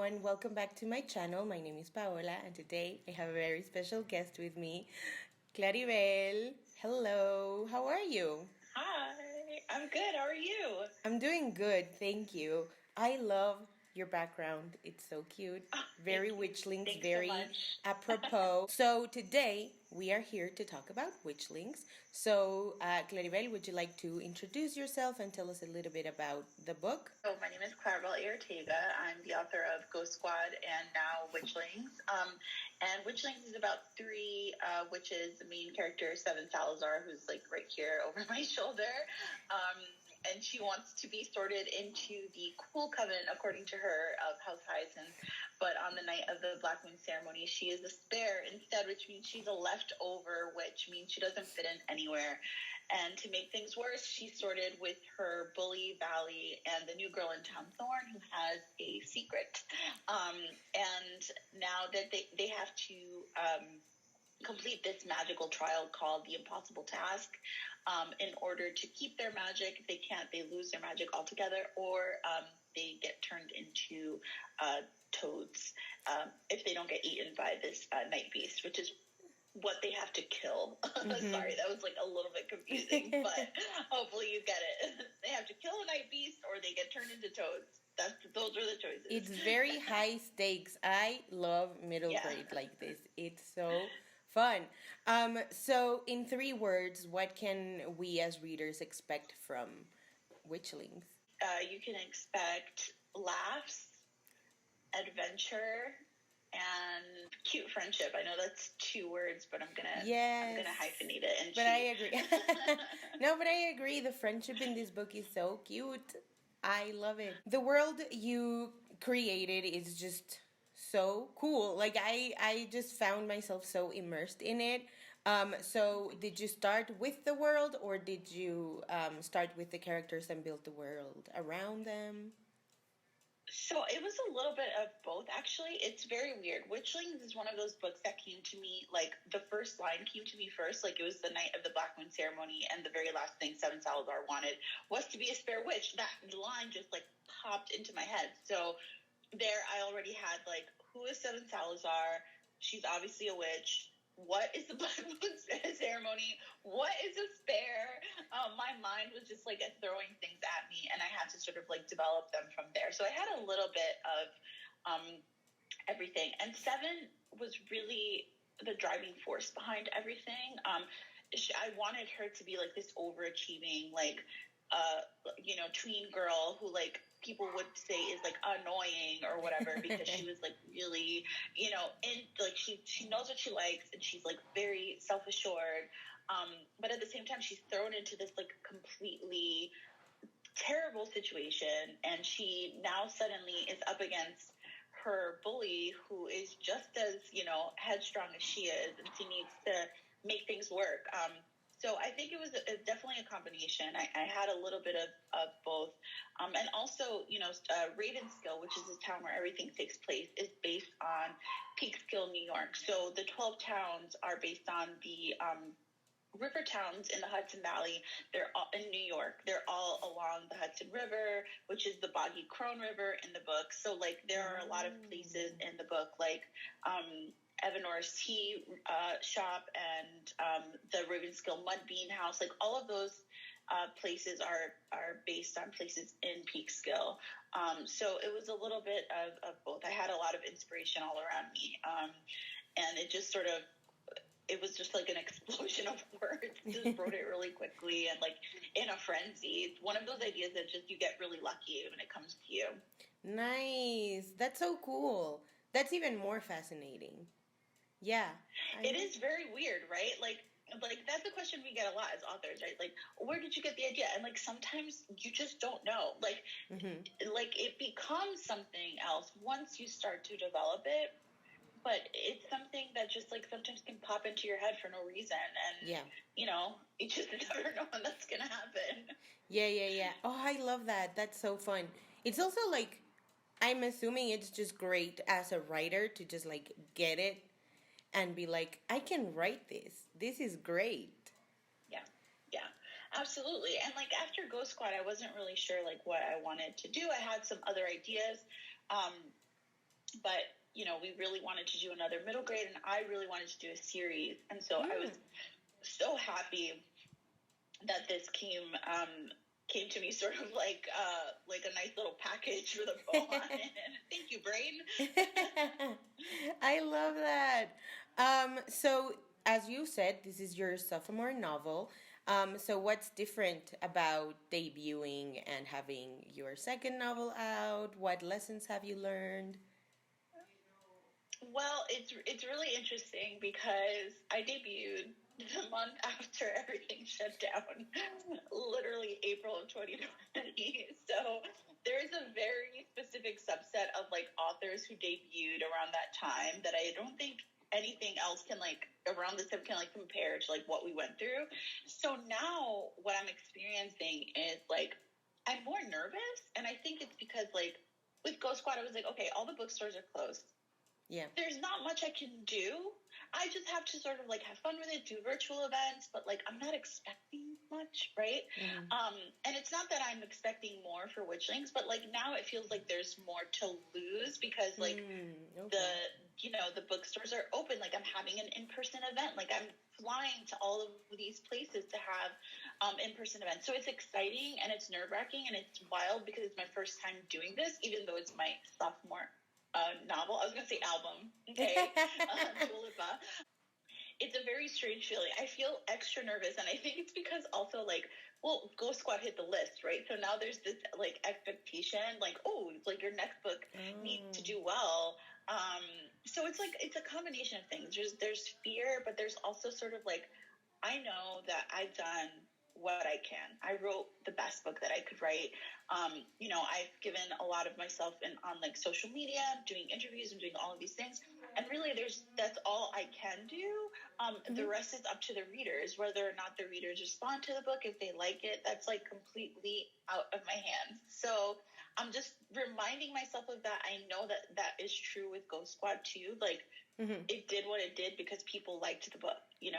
everyone, welcome back to my channel. My name is Paola and today I have a very special guest with me, Claribel. Hello, how are you? Hi, I'm good. How are you? I'm doing good, thank you. I love your background. It's so cute. Oh, Very thank you. witchlings, Thanks so very much. apropos. So today we are here to talk about witchlings. So Claribel, would you like to introduce yourself and tell us a little bit about the book? So my name is Claribel A. Ortega. I'm the author of Ghost Squad and now Witchlings. And Witchlings is about three witches. The main character is Seven Salazar, who's like right here over my shoulder. And she wants to be sorted into the Cool Coven, according to her, of House Hyacinth. But on the night of the Black Moon ceremony, she is a spare instead, which means she's a leftover, which means she doesn't fit in anywhere. And to make things worse, she's sorted with her bully, Valley, and the new girl in town, Thorn, who has a secret. And now that they have to complete this magical trial called the Impossible Task in order to keep their magic. If they can't, they lose their magic altogether, or they get turned into toads if they don't get eaten by this night beast, which is what they have to kill. Sorry, that was like a little bit confusing, but hopefully you get it. They have to kill a night beast or they get turned into toads. Those are the choices. It's very high stakes. I love middle grade like this. It's so fun. So in 3 words, what can we as readers expect from Witchlings? You can expect laughs, adventure, and cute friendship. I know that's 2 words, but I'm gonna hyphenate it. And but I agree. No, but I agree. The friendship in this book is so cute. I love it. The world you created is just so cool. Like I just found myself so immersed in it. So did you start with the world, or did you start with the characters and build the world around them? So it was a little bit of both, actually. It's very weird. Witchlings is one of those books that came to me, like, the first line came to me first. Like, it was the night of the Black Moon ceremony, and the very last thing Seven Salazar wanted was to be a spare witch. That line just, like, popped into my head. So there I already had, like, who is Seven Salazar? She's obviously a witch. What is the Black Moon ceremony? What is a spare? My mind was just like throwing things at me, and I had to sort of like develop them from there. So I had a little bit of everything. And Seven was really the driving force behind everything. I wanted her to be like this overachieving, like, tween girl who like people would say is like annoying or whatever because she was like really, and like she knows what she likes and she's like very self-assured. But at the same time, she's thrown into this like completely terrible situation, and she now suddenly is up against her bully who is just as, headstrong as she is, and she needs to make things work. So I think it was definitely a combination. I had a little bit of both. And also, Ravenskill, which is the town where everything takes place, is based on Peekskill, New York. So the 12 towns are based on the river towns in the Hudson Valley. They're all in New York. They're all along the Hudson River, which is the Boggy Crone River in the book. So, like, there are a lot of places in the book, like Evanor's Tea Shop and the Ravenskill Mud Bean House. Like, all of those places are based on places in Peekskill. So it was a little bit of both. I had a lot of inspiration all around me. And it just sort of, it was just like an explosion of words. Just wrote it really quickly and like in a frenzy. It's one of those ideas that just you get really lucky when it comes to you. Nice. That's so cool. That's even more fascinating. Yeah. It is very weird, right? Like that's a question we get a lot as authors, right? Like, where did you get the idea? And like sometimes you just don't know. Like, like it becomes something else once you start to develop it. But it's something that just like sometimes can pop into your head for no reason, and you just never know when that's gonna happen. Yeah. Oh, I love that. That's so fun. It's also like, I'm assuming it's just great as a writer to just like get it and be like, I can write this. This is great. Yeah, absolutely. And like after Ghost Squad, I wasn't really sure like what I wanted to do. I had some other ideas. but we really wanted to do another middle grade, and I really wanted to do a series. And so I was so happy that this came to me sort of like a nice little package with a bow on it. Thank you, brain. I love that. So, as you said, this is your sophomore novel. So, what's different about debuting and having your second novel out? What lessons have you learned? Well, it's really interesting because I debuted the month after everything shut down, literally April of 2020. So there is a very specific subset of like authors who debuted around that time that I don't think anything else can like around this time can like compare to like what we went through. So now what I'm experiencing is like I'm more nervous, and I think it's because like with Ghost Squad I was like, okay, all the bookstores are closed. Yeah. There's not much I can do. I just have to sort of like have fun with it, do virtual events, but like I'm not expecting much, right? And it's not that I'm expecting more for Witchlings, but like now it feels like there's more to lose because like the bookstores are open. Like I'm having an in-person event. Like I'm flying to all of these places to have in-person events. So it's exciting and it's nerve-wracking and it's wild because it's my first time doing this, even though it's my sophomore novel. I was going to say album. Okay. Tulipa. It's a very strange feeling. I feel extra nervous, and I think it's because also like, well, Ghost Squad hit the list, right? So now there's this like expectation, like, oh, like your next book needs to do well. So it's like it's a combination of things. There's fear, but there's also sort of like I know that I've done what I can. I wrote the best book that I could write. I've given a lot of myself on like social media, doing interviews and doing all of these things. And really that's all I can do. The rest is up to the readers, whether or not the readers respond to the book. If they like it, that's like completely out of my hands. So I'm just reminding myself of that. I know that is true with Ghost Squad too. Like it did what it did because people liked the book, Yeah.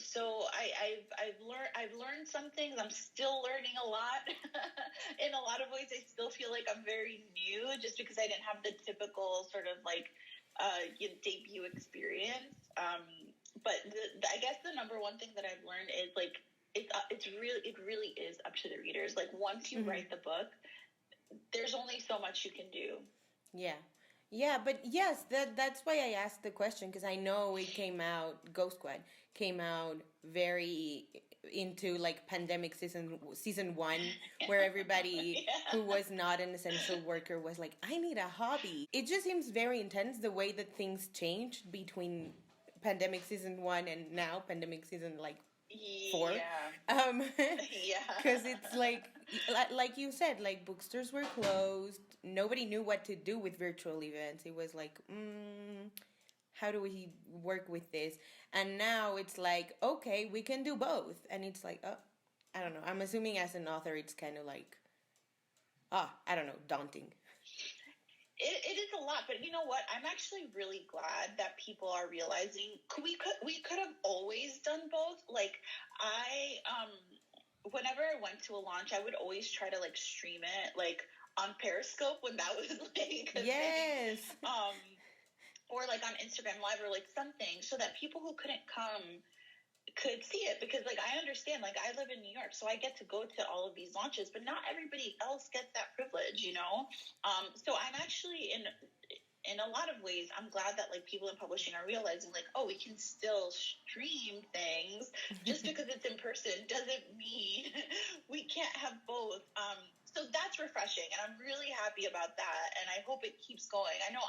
So I've learned some things. I'm still learning a lot. In a lot of ways, I still feel like I'm very new, just because I didn't have the typical sort of like debut experience. But I guess the number one thing that I've learned is like it really is up to the readers. Like once you write the book, there's only so much you can do. Yeah. Yeah, but yes, that's why I asked the question, because I know it came out, Ghost Squad came out very into like pandemic season 1, where everybody who was not an essential worker was like, I need a hobby. It just seems very intense the way that things changed between pandemic season 1 and now pandemic season like 4. Yeah. Because it's like you said, like bookstores were closed. Nobody knew what to do with virtual events. It was like, how do we work with this? And now it's like, okay, we can do both. And it's like, oh, I don't know. I'm assuming as an author, it's kind of like, I don't know, daunting. It is a lot, but you know what? I'm actually really glad that people are realizing we could have always done both. Like whenever I went to a launch, I would always try to like stream it like on Periscope when that was like a yes thing. Or like on Instagram Live or like something, so that people who couldn't come could see it, because like I understand, like I live in New York, so I get to go to all of these launches, but not everybody else gets that privilege, so I'm actually in a lot of ways, I'm glad that like people in publishing are realizing like, oh, we can still stream things. Just because it's in person doesn't mean we can't have both. So that's refreshing, and I'm really happy about that, and I hope it keeps going. I know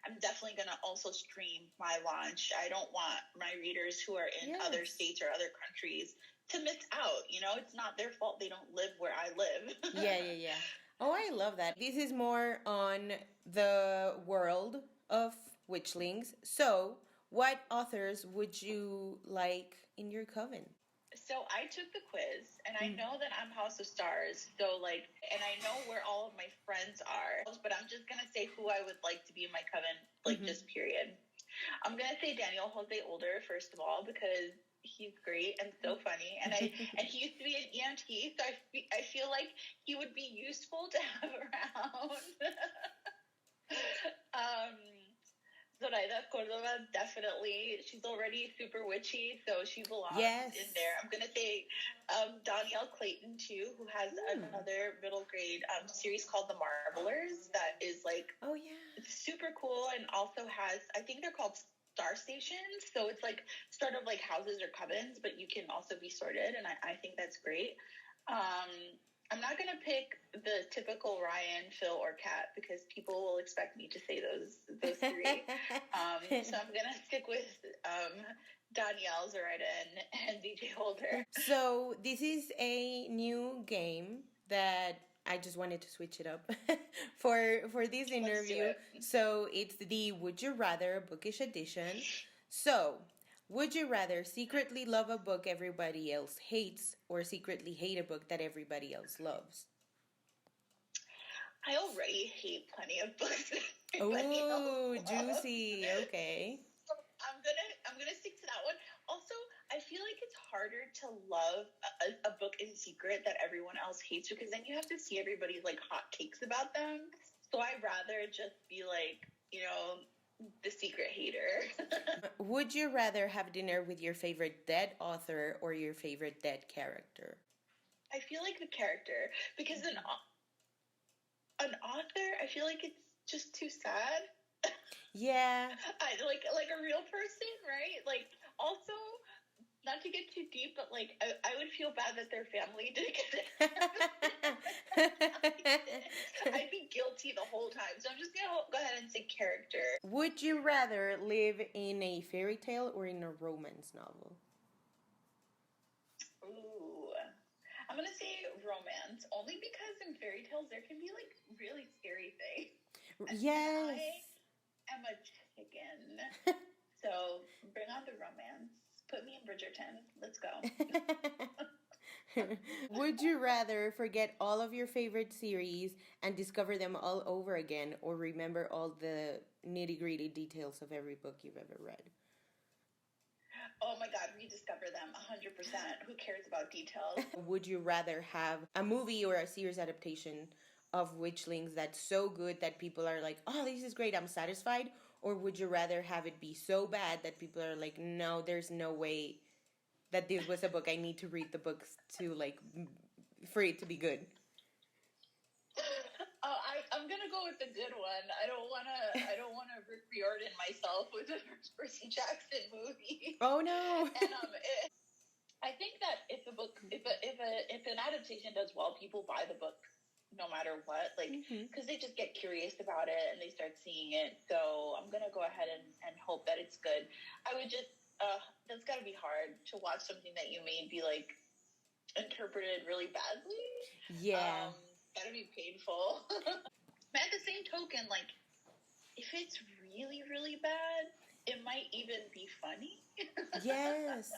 I'm definitely going to also stream my launch. I don't want my readers who are in other states or other countries to miss out. It's not their fault they don't live where I live. Yeah. Oh, I love that. This is more on the world of Witchlings. So, what authors would you like in your coven? So I took the quiz, and I know that I'm House of Stars. So like, and I know where all of my friends are, but I'm just gonna say who I would like to be in my coven, like this period. I'm gonna say Daniel Jose Older first of all, because he's great and so funny, and he used to be an EMT, so I feel like he would be useful to have around. Zoraida Cordova, definitely. She's already super witchy, so she belongs in there. I'm going to say Danielle Clayton, too, who has another middle grade series called The Marvelers that is, like, super cool, and also has, I think they're called star stations, so it's, like, sort of like houses or covens, but you can also be sorted, and I think that's great. I'm not going to pick the typical Ryan, Phil, or Kat because people will expect me to say those three. So I'm going to stick with Danielle, Zoraida, and DJ Holder. So this is a new game that I just wanted to switch it up for this interview. So it's the Would You Rather Bookish Edition. So, would you rather secretly love a book everybody else hates or secretly hate a book that everybody else loves? I already hate plenty of books. Oh, juicy. Okay. So I'm gonna stick to that one. Also, I feel like it's harder to love a book in secret that everyone else hates because then you have to see everybody's like hot takes about them. So I'd rather just be like, the secret hater. Would you rather have dinner with your favorite dead author or your favorite dead character? I feel like the character, because an author, I feel like it's just too sad. Yeah. Like a real person, right? Like, also, not to get too deep, but like I would feel bad that their family didn't get it. I'd be guilty the whole time. So I'm just gonna go ahead and say character. Would you rather live in a fairy tale or in a romance novel? Ooh. I'm gonna say romance, only because in fairy tales there can be like really scary things. Yes. I am a chicken. So bring on the romance. Put me in Bridgerton. Let's go. Would you rather forget all of your favorite series and discover them all over again or remember all the nitty-gritty details of every book you've ever read? Oh my God, rediscover them 100%. Who cares about details? Would you rather have a movie or a series adaptation of Witchlings that's so good that people are like, oh, this is great, I'm satisfied? Or would you rather have it be so bad that people are like, no, there's no way that this was a book. I need to read the books to like for it to be good. I'm gonna go with the good one. I don't wanna Rick Riordan myself with a Percy Jackson movie. Oh no! And I think that if an adaptation does well, people buy the book no matter what, like because they just get curious about it and they start seeing it. So I'm gonna go ahead and hope that it's good. I would just that's gotta be hard to watch something that you made be like interpreted really badly. Yeah. That'd be painful. But at the same token, like if it's really, really bad, it might even be funny. Yes.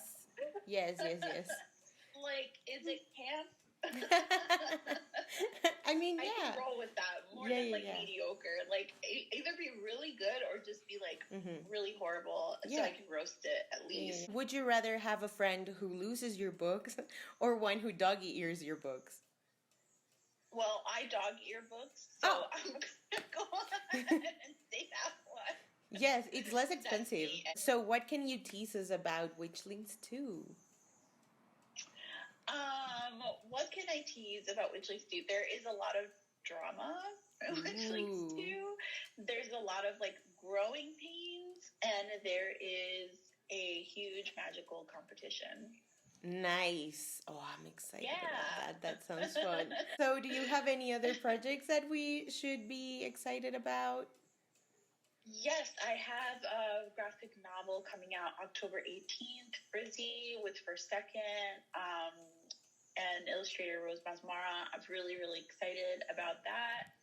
Yes. Like, is it camp? I mean, I can roll with that more than mediocre. Like, either be really good or just be like really horrible, so I can roast it at least. Would you rather have a friend who loses your books or one who dog ears your books? Well, I dog ear books, so I'm gonna go ahead and say that one. Yes, it's less expensive. So, what can you tease us about Witchlings 2? What can I tease about Witchlings 2? There is a lot of drama in Witchlings 2. There's a lot of like growing pains, and there is a huge magical competition. Nice. Oh, I'm excited about that. That sounds fun. So, do you have any other projects that we should be excited about? Yes, I have a graphic novel coming out October 18th, Frizzy with First Second, and illustrator Rose Basmara. I'm really, really excited about that.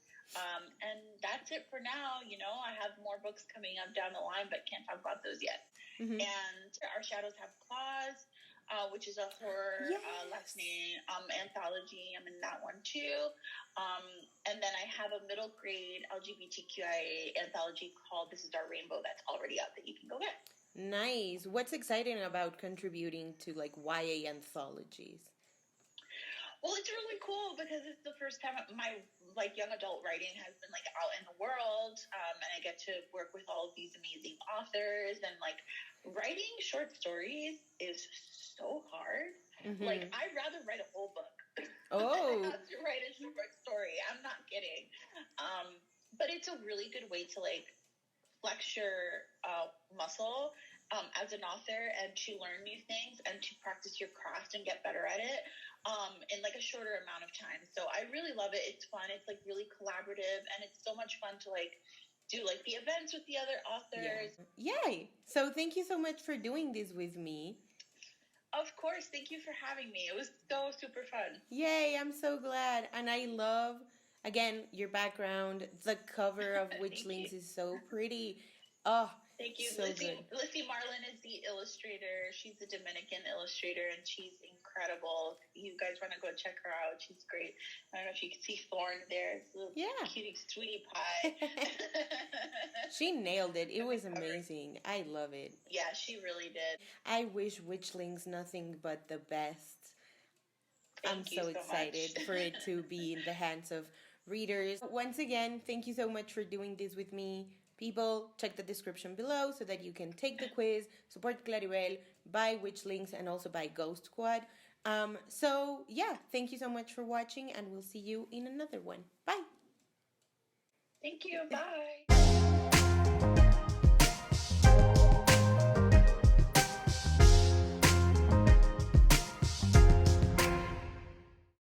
And that's it for now. I have more books coming up down the line, but can't talk about those yet. And Our Shadows Have Claws, which is a horror last name anthology. I'm in that one too. And then I have a middle grade LGBTQIA anthology called This Is Our Rainbow that's already out that you can go get. Nice. What's exciting about contributing to like YA anthologies? Well, it's really cool because it's the first time my like young adult writing has been like out in the world, and I get to work with all of these amazing authors. And like writing short stories is so hard. Like Mm-hmm. I'd rather write a whole book than Oh, have to write a short story. I'm not kidding. But it's a really good way to like flex your muscle as an author and to learn new things and to practice your craft and get better at it in like a shorter amount of time. So I really love it. It's fun. It's like really collaborative, and it's so much fun to like do like the events with the other yeah. authors. Yay. So thank you so much for doing this with me. Of course, thank you for having me. It was so super fun. Yay, I'm so glad. And I love, again, your background. The cover of Thank you. Witchlings is so pretty. Oh, Thank you. so good. Lizzie Marlin is the illustrator. She's a Dominican illustrator, and she's incredible. You guys want to go check her out. She's great. I don't know if you can see Thorn there. It's a little Yeah. cutie sweetie pie. She nailed it. It was amazing. I love it. Yeah, she really did. I wish Witchlings nothing but the best. I'm Thank you so so excited much. for it to be in the hands of readers. Once again, thank you so much for doing this with me. People, check the description below so that you can take the quiz, support Claribel, buy Witchlings, and also buy Ghost Squad. So, yeah, thank you so much for watching, and we'll see you in another one. Bye! Thank you. Bye.